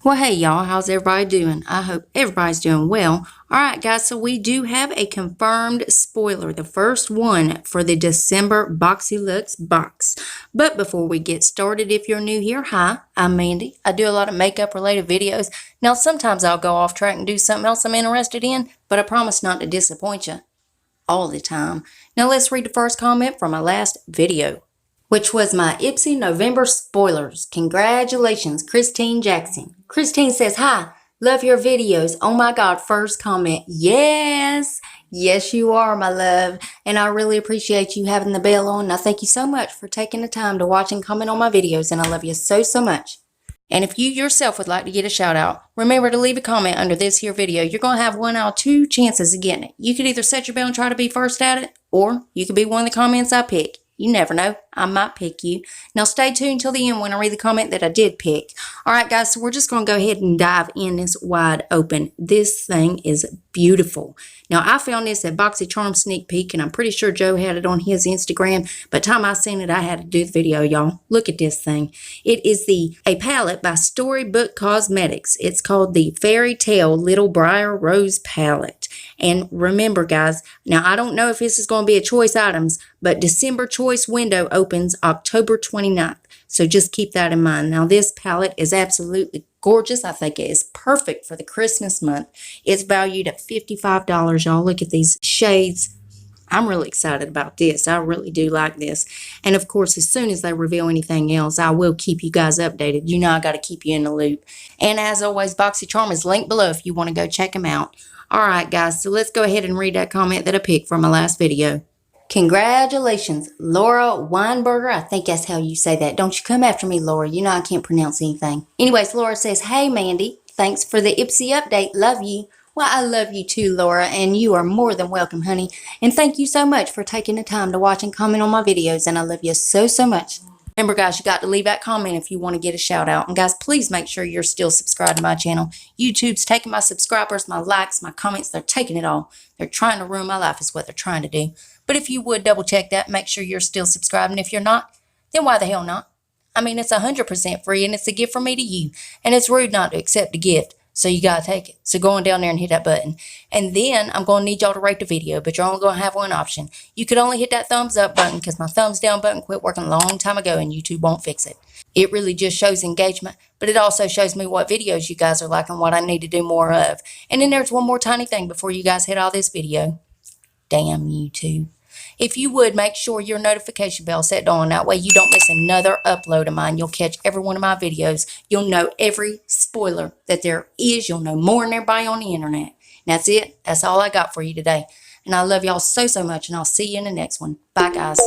Well, hey y'all, how's everybody doing? I hope everybody's doing well. All right, guys, so we do have a confirmed spoiler, the first one for the December BoxyLuxe box. But before we get started, if you're new here, hi, I'm Mandy. I do a lot of makeup related videos. Now, sometimes I'll go off track and do something else I'm interested in, but I promise not to disappoint you all the time. Now, let's read the first comment from my last video, which was my Ipsy November spoilers. Congratulations, Christine Jackson. Christine says, hi, love your videos. Oh my God, first comment. Yes, yes you are, my love. And I really appreciate you having the bell on. Now, thank you so much for taking the time to watch and comment on my videos. And I love you so, so much. And if you yourself would like to get a shout out, remember to leave a comment under this here video. You're going to have 1 out of 2 chances of getting it. You could either set your bell and try to be first at it, or you could be one of the comments I pick. You never know. I might pick you. Now, stay tuned till the end when I read the comment that I did pick. All right, guys, so we're just going to go ahead and dive in this wide open. This thing is beautiful. Now, I found this at BoxyCharm Sneak Peek, and I'm pretty sure Joe had it on his Instagram. But time I seen it, I had to do the video, y'all. Look at this thing. It is a palette by Storybook Cosmetics. It's called the Fairy Tale Little Briar Rose Palette. And remember, guys, now I don't know if this is going to be a choice items, but December choice window opens October 29th. So just keep that in mind. Now, this palette is absolutely gorgeous. I think it is perfect for the Christmas month. It's valued at $55, y'all. Look at these shades. I'm really excited about this. I really do like this. And of course, as soon as they reveal anything else, I will keep you guys updated. You know I got to keep you in the loop. And as always, BoxyCharm is linked below if you want to go check them out. All right, guys, so let's go ahead and read that comment that I picked from my last video. Congratulations, Laura Weinberger. I think that's how you say that. Don't you come after me, Laura. You know I can't pronounce anything. Anyways, Laura says, hey, Mandy, thanks for the Ipsy update. Love you. Well, I love you too, Laura, and you are more than welcome, honey. And thank you so much for taking the time to watch and comment on my videos, and I love you so, so much. Remember, guys, you got to leave that comment if you want to get a shout out. And guys, please make sure you're still subscribed to my channel. YouTube's taking my subscribers, my likes, my comments. They're taking it all. They're trying to ruin my life is what they're trying to do. But if you would double check that, make sure you're still subscribed. And if you're not, then why the hell not? I mean, it's 100% free and it's a gift from me to you. And it's rude not to accept a gift. So you got to take it. So go on down there and hit that button. And then I'm going to need y'all to rate the video, but you're only going to have one option. You could only hit that thumbs up button because my thumbs down button quit working a long time ago and YouTube won't fix it. It really just shows engagement, but it also shows me what videos you guys are liking, what I need to do more of. And then there's one more tiny thing before you guys hit all this video. Damn YouTube. If you would, make sure your notification bell set on. That way you don't miss another upload of mine. You'll catch every one of my videos. You'll know every spoiler that there is. You'll know more than everybody on the internet. And that's it. That's all I got for you today. And I love y'all so, so much. And I'll see you in the next one. Bye, guys.